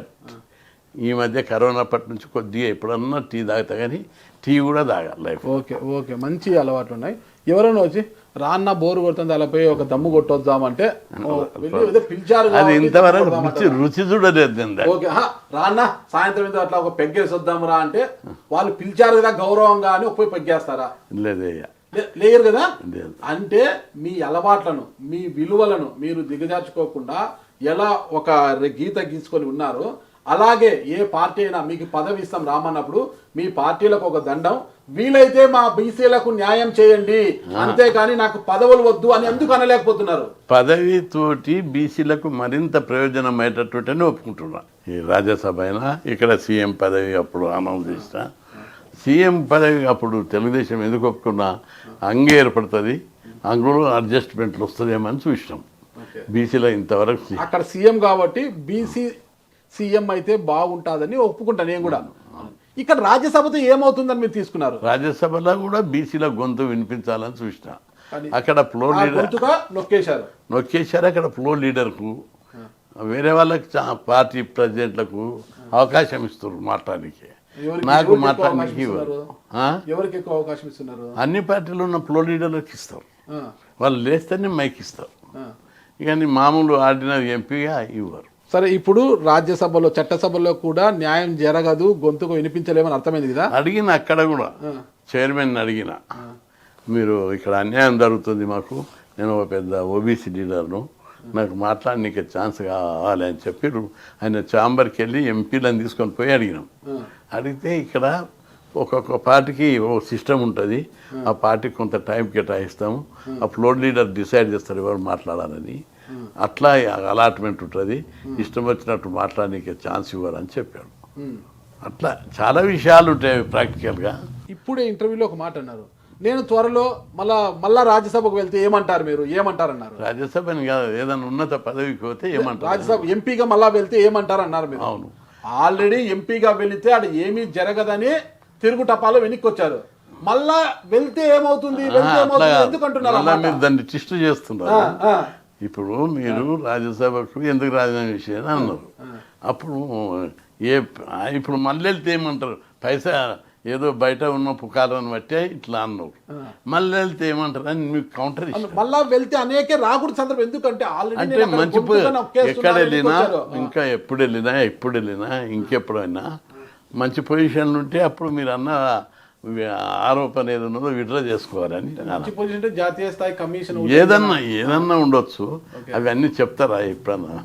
ఈ మధ్య కరోనా పట్టి నుంచి కొద్దిగా ఎప్పుడన్నా టీ తాగుతా, కానీ టీ కూడా తాగా లైఫ్. ఓకే ఓకే, మంచి అలవాట్లు ఉన్నాయి. ఎవరైనా వచ్చి రాన్న బోరు కొడుతుంది అలా పోయి ఒక దమ్ము కొట్టొద్దామంటే పిలిచారు, అది ఇంతవరకు రుచి చూడలేదు. ఓకే, రాన్న సాయంత్రం ఇంత అట్లా ఒక పెగ్గేసి వద్దాం రా అంటే వాళ్ళు పిలిచారు కదా గౌరవంగా అని పోయి పెగ్గేస్తారా? లేదయ్యా, లేరు కదా. అంటే మీ అలవాట్లను, మీ విలువలను మీరు దిగజార్చుకోకుండా ఎలా ఒక గీత గీసుకొని ఉన్నారు, అలాగే ఏ పార్టీ అయినా మీకు పదవి ఇస్తాం రామన్నప్పుడు మీ పార్టీలకు ఒక దండం, వీలైతే మా బీసీలకు న్యాయం చేయండి, అంతేకాని నాకు పదవులు వద్దు అని ఎందుకు అనలేకపోతున్నారు? పదవితోటి బీసీలకు మరింత ప్రయోజనం అయ్యేటట్టుగానే ఒప్పుకుంటున్నా. ఈ రాజ్యసభ అయినా, ఇక్కడ సీఎం పదవి అప్పుడు అనౌన్స్ చేసిన. సీఎం పదవి అప్పుడు తెలుగుదేశం ఎందుకు ఒప్పుకున్నా, అంగే ఏర్పడుతుంది, అందులో అడ్జస్ట్మెంట్లు వస్తుందేమని చూసినాం. బీసీలో ఇంతవరకు అక్కడ సీఎం కాబట్టి బీసీ సీఎం అయితే బాగుంటుందని ఒప్పుకుంటా నేను కూడా. ఇక్కడ రాజ్యసభతో ఏమవుతుందని మీరు తీసుకున్నారు? రాజ్యసభలో కూడా బీసీల గొంతు వినిపించాలని చూసిన. అక్కడ ఫ్లోర్ లీడర్ నొక్కేశారు. అక్కడ ఫ్లోర్ లీడర్కు, వేరే వాళ్ళకి పార్టీ ప్రెసిడెంట్లకు అవకాశం ఇస్తారు మాట్లాడానికి. నాకు మాట్లాడడానికి ఎవరికి ఎక్కువ అవకాశం ఇస్తున్నారు? అన్ని పార్టీలు ఉన్న ఫ్లోర్ లీడర్లకు ఇస్తారు. వాళ్ళు లేస్తేనే మైక్ ఇస్తారు. ఇక మామూలు ఆర్డినరీ ఎంపీగా ఇవ్వరు. సరే, ఇప్పుడు రాజ్యసభలో, చట్టసభలో కూడా న్యాయం జరగదు, గొంతుకు వినిపించలేమని అర్థమైంది కదా. అడిగిన అక్కడ కూడా చైర్మన్ అడిగిన, మీరు ఇక్కడ అన్యాయం జరుగుతుంది మాకు, నేను ఒక పెద్ద ఓబీసీ లీడర్ను, నాకు మాట్లాడడానికి ఛాన్స్ కావాలి అని చెప్పి ఆయన ఛాంబర్కి వెళ్ళి ఎంపీలను తీసుకొని పోయి అడిగినాం. అడిగితే ఇక్కడ ఒక్కొక్క పార్టీకి ఓ సిస్టమ్ ఉంటుంది, ఆ పార్టీకి కొంత టైం కేటాయిస్తాము, ఆ ఫ్లోర్ లీడర్ డిసైడ్ చేస్తారు ఎవరు మాట్లాడాలని. అట్లా అలాట్మెంట్ ఉంటుంది, ఇష్టం వచ్చినట్టు మాట్లాడడానికి ఛాన్స్ ఇవ్వరని చెప్పాడు. అట్లా చాలా విషయాలు ఉంటాయి ప్రాక్టికల్గా. ఇప్పుడే ఇంటర్వ్యూలో ఒక మాట అన్నారు, నేను త్వరలో మళ్ళా రాజ్యసభకు వెళ్తే ఏమంటారు మీరు? ఏమంటారు అన్నారు. రాజ్యసభని కాదు, ఏదైనా ఉన్నత పదవికి పోతే ఏమంటారు? రాజ్యసభ ఎంపీగా మళ్ళా వెళ్తే ఏమంటారు అన్నారు మీరు. అవును, ఆల్రెడీ ఎంపీగా వెళితే అది ఏమీ జరగదని తిరుగు టపాలో వెనక్కి వచ్చారు. మళ్ళా వెళ్తే ఏమవుతుంది, ఎందుకంటున్నారు? మీరు దాన్ని ట్విస్ట్ చేస్తున్నారు. ఇప్పుడు మీరు రాజ్యసభకు ఎందుకు రాజీనామా చేసేది అన్నారు. అప్పుడు ఇప్పుడు మళ్ళీ వెళ్తే ఏమంటారు? పైసా ఏదో బయట ఉన్న పుకారాన్ని బట్టే ఇట్లా అన్నారు. మళ్ళీ వెళ్తే ఏమంటారు అని మీకు కౌంటర్ ఇస్తారు. మళ్ళా వెళ్తే అనేక రాకూడదు సందర్భం. ఎందుకంటే అంటే మంచి ఎక్కడ వెళ్ళినా, ఇంకా ఎప్పుడు వెళ్ళినా ఇంకెప్పుడైనా మంచి పొజిషన్లు ఉంటే అప్పుడు మీరు అన్న ఆరోపణ ఏది ఉన్నదో విడ్రా చేసుకోవాలని. జాతీయ స్థాయి కమిషన్ ఏదన్నా ఉండొచ్చు, అవి అన్ని చెప్తారా ఎప్పుడన్నా?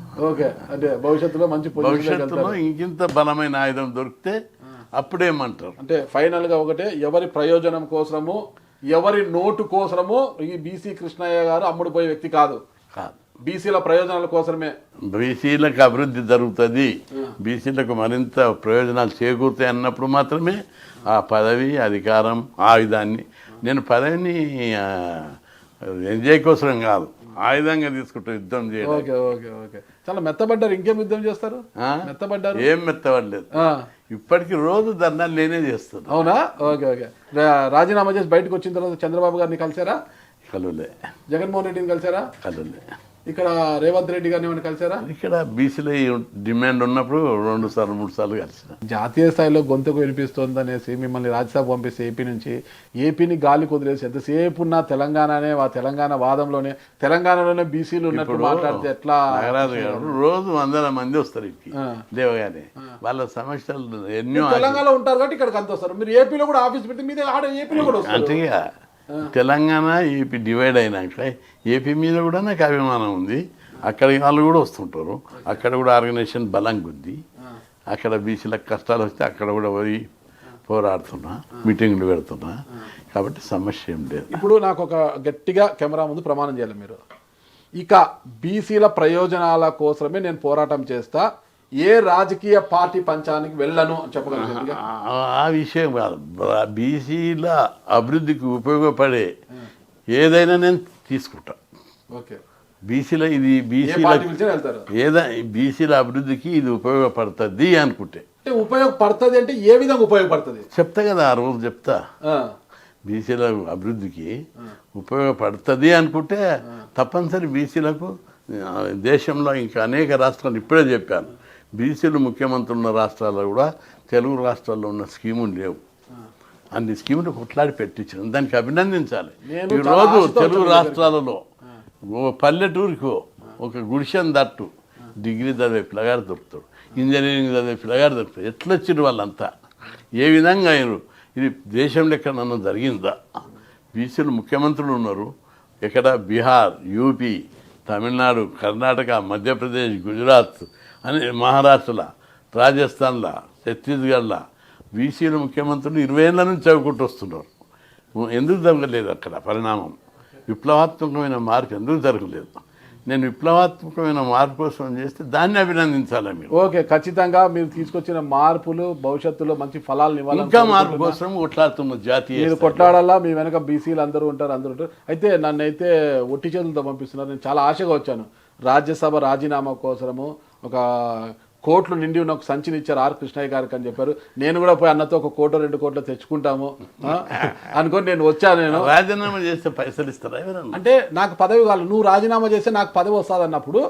భవిష్యత్తులో ఇంకింత బలమైన ఆయుధం దొరికితే అప్పుడేమంటారు? అంటే ఫైనల్ గా ఒకటే, ఎవరి ప్రయోజనం కోసము, ఎవరి నోటు కోసము ఈ బీసీ కృష్ణయ్య గారు అమ్ముడుపోయే వ్యక్తి కాదు. బీసీల ప్రయోజనాల కోసమే, బీసీలకు అభివృద్ధి జరుగుతుంది, బీసీలకు మరింత ప్రయోజనాలు చేకూరుతాయి అన్నప్పుడు మాత్రమే ఆ పదవి, అధికారం, ఆయుధాన్ని. నేను పదవిని ఎంజాయ్ కోసం కాదు, ఆయుధంగా తీసుకుంటా యుద్ధం చేయడం. ఓకే ఓకే ఓకే, చాలా మెత్తబడ్డారు. ఇంకేం యుద్ధం చేస్తారు? మెత్తబడ్డారు? ఏం మెత్తబడలేదు, ఇప్పటికి రోజు ధర్నాలు నేనే చేస్తాను. అవునా? Okay okay. రాజీనామా చేసి బయటకు వచ్చిన తర్వాత చంద్రబాబు గారిని కలిసారా? కలులే. జగన్మోహన్ రెడ్డిని కలిసారా? కలులే. ఇక్కడ రేవంత్ రెడ్డి గారిని ఏమైనా కలిసారా? ఇక్కడ బీసీలో డిమాండ్ ఉన్నప్పుడు 2 సార్లు 3 సార్లు కలిసిన. జాతీయ స్థాయిలో గొంతుకు వినిపిస్తుంది అనేసి మిమ్మల్ని రాజ్యసభ పంపిస్తే ఏపీ నుంచి, ఏపీని గాలి కుదిలేసి ఎంతసేపు ఉన్న తెలంగాణనే తెలంగాణ వాదంలోనే తెలంగాణలోనే బీసీలు ఉన్నట్టు మాట్లాడితే ఎట్లా? నాగరాజు గారు రోజు 100 మంది వస్తారు ఇక్కడికి దేవగానే, వాళ్ళ సమస్యలు ఎన్నో. తెలంగాణలో ఉంటారు కాబట్టి ఇక్కడికి అంత వస్తారు. మీరు ఏపీలో కూడా ఆఫీస్ పెడితే మీద ఆడ ఏపీలో కూడా వస్తారు. అంటే తెలంగాణ ఏపీ డివైడ్ అయినాక ఏపీ మీద కూడా నాకు అభిమానం ఉంది. అక్కడికి వాళ్ళు కూడా వస్తుంటారు. అక్కడ కూడా ఆర్గనైజేషన్ బలంగా ఉంది. అక్కడ బీసీలకు కష్టాలు వస్తే అక్కడ కూడా పోయి పోరాడుతున్నా, మీటింగ్లు పెడుతున్నా. కాబట్టి సమస్య ఏం లేదు. ఇప్పుడు నాకు ఒక గట్టిగా కెమెరా ముందు ప్రమాణం చేయాలి మీరు, ఇక బీసీల ప్రయోజనాల కోసమే నేను పోరాటం చేస్తా, ఏ రాజకీయ పార్టీ పంచానికి వెళ్ళను అని చెప్పగలను. ఆ విషయం కాదు, బీసీల అభివృద్ధికి ఉపయోగపడే ఏదైనా నేను తీసుకుంటా. ఓకే, బీసీల ఇది బీసీల అభివృద్ధికి ఇది ఉపయోగపడుతుంది అనుకుంటే. అంటే ఉపయోగపడుతుంది అంటే ఏ విధంగా ఉపయోగపడుతుంది చెప్తా కదా, ఆ రోజు చెప్తా. బీసీల అభివృద్ధికి ఉపయోగపడుతుంది అనుకుంటే తప్పనిసరి బీసీలకు దేశంలో ఇంకా అనేక రాష్ట్రాలు ఇప్పుడే చెప్పాను, బీసీలు ముఖ్యమంత్రులు ఉన్న రాష్ట్రాల్లో కూడా తెలుగు రాష్ట్రాల్లో ఉన్న స్కీములు లేవు. అన్ని స్కీములు కొట్లాడి పెట్టించాను, దానికి అభినందించాలి. ఈరోజు తెలుగు రాష్ట్రాలలో పల్లెటూరికి ఒక గుడిసెన్ దట్టు డిగ్రీ చదివే పిల్లగాడు దొరుకుతాడు, ఇంజనీరింగ్ చదివే పిల్లగాడు దొరుకుతాడు. ఎట్లా వచ్చిన వాళ్ళంతా, ఏ విధంగా అయినారు? ఇది దేశంలో ఎక్కడన్నా జరిగిందా? బీసీలు ముఖ్యమంత్రులు ఉన్నారు. ఎక్కడ బీహార్, యూపీ, తమిళనాడు, కర్ణాటక, మధ్యప్రదేశ్, గుజరాత్ అని మహారాష్ట్రలో, రాజస్థాన్లో, ఛత్తీస్గఢ్లో బీసీలు ముఖ్యమంత్రులు 20 ఏళ్ళ నుంచి చదువుకుంటూ వస్తున్నారు. ఎందుకు జరగలేదు అక్కడ పరిణామం? విప్లవాత్మకమైన మార్పు ఎందుకు జరగలేదు? నేను విప్లవాత్మకమైన మార్పు కోసం చేస్తే దాన్ని అభినందించాలి మీరు. ఓకే, ఖచ్చితంగా మీరు తీసుకొచ్చిన మార్పులు భవిష్యత్తులో మంచి ఫలాలు ఇవ్వాలి. ఇంకా మార్పు కోసం కొట్లాడుతున్న జాతీయ మీరు కొట్లాడాలా, మీ వెనక బీసీలు అందరూ ఉంటారు. అయితే నన్ను అయితే ఒట్టి చేతులతో పంపిస్తున్నారు. నేను చాలా ఆశగా వచ్చాను. రాజ్యసభ రాజీనామా కోసము ఒక కోట్లు నిండి ఉన్న ఒక సంచిని ఇచ్చారు ఆర్ కృష్ణయ్య గారికి అని చెప్పారు. నేను కూడా పోయి అన్నతో 1 కోటో 2 కోట్లు తెచ్చుకుంటాము అనుకొని నేను వచ్చాను. నేను రాజీనామా చేస్తే పైసలు ఇస్తారా? అంటే నాకు పదవి కాదు, నువ్వు రాజీనామా చేస్తే నాకు పదవి వస్తుంది అన్నప్పుడు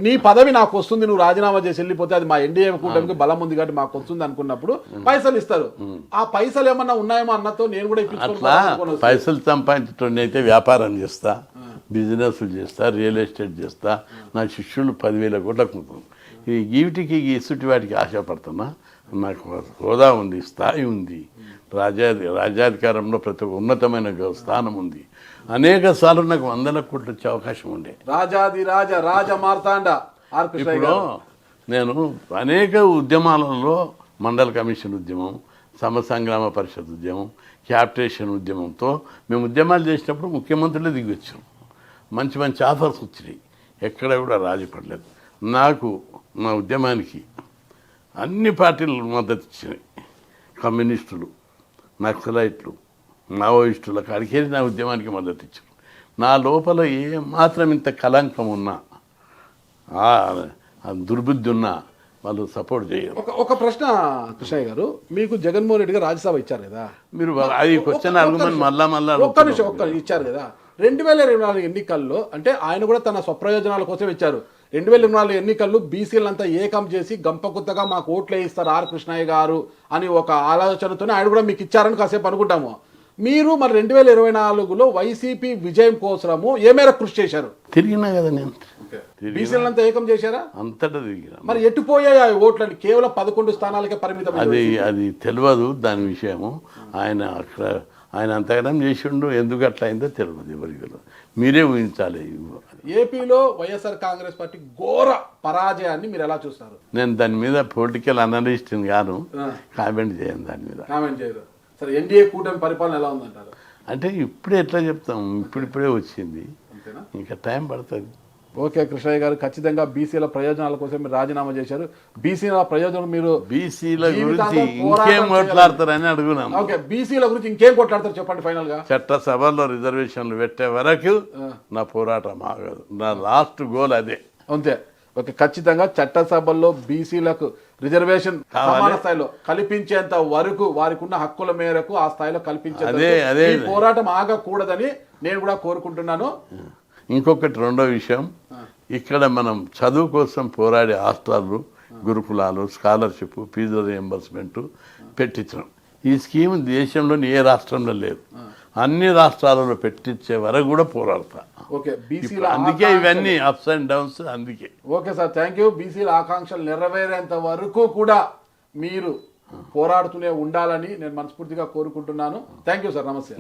నీ పదవి నాకు వస్తుంది, నువ్వు రాజీనామా చేసి వెళ్ళిపోతే అది మా ఎన్డీఏ కూటమికి బలం ఉంది కాబట్టి మాకు వస్తుంది అనుకున్నప్పుడు పైసలు ఇస్తారు. ఆ పైసలు ఏమన్నా ఉన్నాయేమో అన్నతో నేను కూడా ఇప్పించుకుంటా. పైసలు సంపాదించడం అయితే వ్యాపారం చేస్తా, బిజినెస్లు చేస్తా, రియల్ ఎస్టేట్ చేస్తా. నా శిష్యులు 10,000 కోట్లకు ఈ వీటికి ఇసుటి వాటికి ఆశపడుతున్నా. నాకు హోదా ఉంది, స్థాయి ఉంది, రాజ్యాధికారంలో ప్రతి ఒక్క ఉన్నతమైన స్థానం ఉంది. అనేక సార్లు నాకు 100 కోట్లు వచ్చే అవకాశం ఉండే. రాజ మార్తాండ. ఇప్పుడు నేను అనేక ఉద్యమాలలో మండల కమిషన్ ఉద్యమం, సమసంగ్రామ పరిషత్ ఉద్యమం, క్యాపిటేషన్ ఉద్యమంతో మేము ఉద్యమాలు చేసినప్పుడు ముఖ్యమంత్రులే దిగి వచ్చాం. మంచి మంచి ఆఫర్స్ వచ్చినాయి, ఎక్కడ కూడా రాజీ పడలేదు. నాకు నా ఉద్యమానికి అన్ని పార్టీలు మద్దతు ఇచ్చినాయి. కమ్యూనిస్టులు, నక్సలైట్లు, మావోయిస్టుల కాడికి నా ఉద్యమానికి మద్దతు ఇచ్చారు. నా లోపల ఏ మాత్రం ఇంత కలంకం ఉన్నా, దుర్బుద్ధి ఉన్నా వాళ్ళు సపోర్ట్ చేయరు. ఒక ప్రశ్న కృష్ణయ్య గారు, మీకు జగన్మోహన్ రెడ్డి గారు రాజ్యసభ ఇచ్చారు కదా, మీరు అది క్వశ్చన్ అడుగుమని మళ్ళా ఒక్క నిమిషం ఇచ్చారు కదా. 2024 ఎన్నికల్లో అంటే ఆయన కూడా తన స్వప్రయోజనాల కోసం ఇచ్చారు. 2024 ఎన్నికల్లో బీసీలంతా ఏకం చేసి గంపకుత్తగా మాకు ఓట్లు వేయిస్తారు ఆర్ కృష్ణయ్య గారు అని ఒక ఆలోచనతోనే ఆయన కూడా మీకు ఇచ్చారని కాసేపు అనుకుంటాము. మీరు మరి 2024లో వైసీపీ విజయం కోసము ఏ మేర కృషి చేశారు? తిరిగినా కదా నేను, బీసీలంతా ఏకం చేశారా? అంతటా తిరిగినా. మరి ఎట్టుపోయాయి ఆ ఓట్లని? కేవలం 11 స్థానాలకే పరిమితం. అది తెలియదు దాని విషయము. ఆయన అంతగానం చేసిండు, ఎందుకు అట్లా అయిందో తెలియదు ఎవరికి. మీరే ఊహించాలి. ఏపీలో వైఎస్ఆర్ కాంగ్రెస్ పార్టీ ఘోర పరాజయాన్ని మీరు ఎలా చూస్తారు? నేను దాని మీద పొలిటికల్ అనలిస్ట్ గాను కామెంట్ చేయను, దాని మీద కామెంట్ చేయరు. సరే, ఎన్డీఏ కూటమి పరిపాలన ఎలా ఉందంటారు? అంటే ఇప్పుడే ఎట్లా చెప్తాం, ఇప్పుడిప్పుడే వచ్చింది, ఇంకా టైం పడుతుంది. ఓకే కృష్ణయ్య గారు, ఖచ్చితంగా బీసీల ప్రయోజనాల కోసం మీరు రాజీనామా చేశారు. బీసీల ప్రయోజనం మీరు బీసీల గురించి ఇంకేం కొట్లాడతారని అడుగున్నాం. ఓకే, బీసీల గురించి ఇంకేం కొట్లాడతారు చెప్పండి ఫైనల్ గా. చట్టసభలో రిజర్వేషన్లు పెట్టే వరకు నా పోరాటం ఆగదు. నా లాస్ట్ గోల్ అదే. అంతే. ఓకే, ఖచ్చితంగా చట్టసభల్లో బీసీలకు రిజర్వేషన్ సమాన స్థాయిలో కల్పించేంత వరకు వారికి ఉన్న హక్కుల మేరకు ఆ స్థాయిలో కల్పించే పోరాటం ఆగకూడదని నేను కూడా కోరుకుంటున్నాను. ఇంకొకటి రెండో విషయం, ఇక్కడ మనం చదువు కోసం పోరాడే హాస్టళ్ళు, గురుకులాలు, స్కాలర్షిప్, ఫీజు రియంబర్స్మెంట్ పెట్టించడం. ఈ స్కీమ్ దేశంలోని ఏ రాష్ట్రంలో లేదు. అన్ని రాష్ట్రాలలో పెట్టించే వరకు కూడా పోరాడతా. ఓకే, బీసీల అందుకే ఇవన్నీ అప్స్ అండ్ డౌన్స్. అందుకే ఓకే సార్, థ్యాంక్ యూ. బీసీల ఆకాంక్షలు నెరవేరేంత వరకు కూడా మీరు పోరాడుతూనే ఉండాలని నేను మనస్ఫూర్తిగా కోరుకుంటున్నాను. Thank you sir. నమస్తే.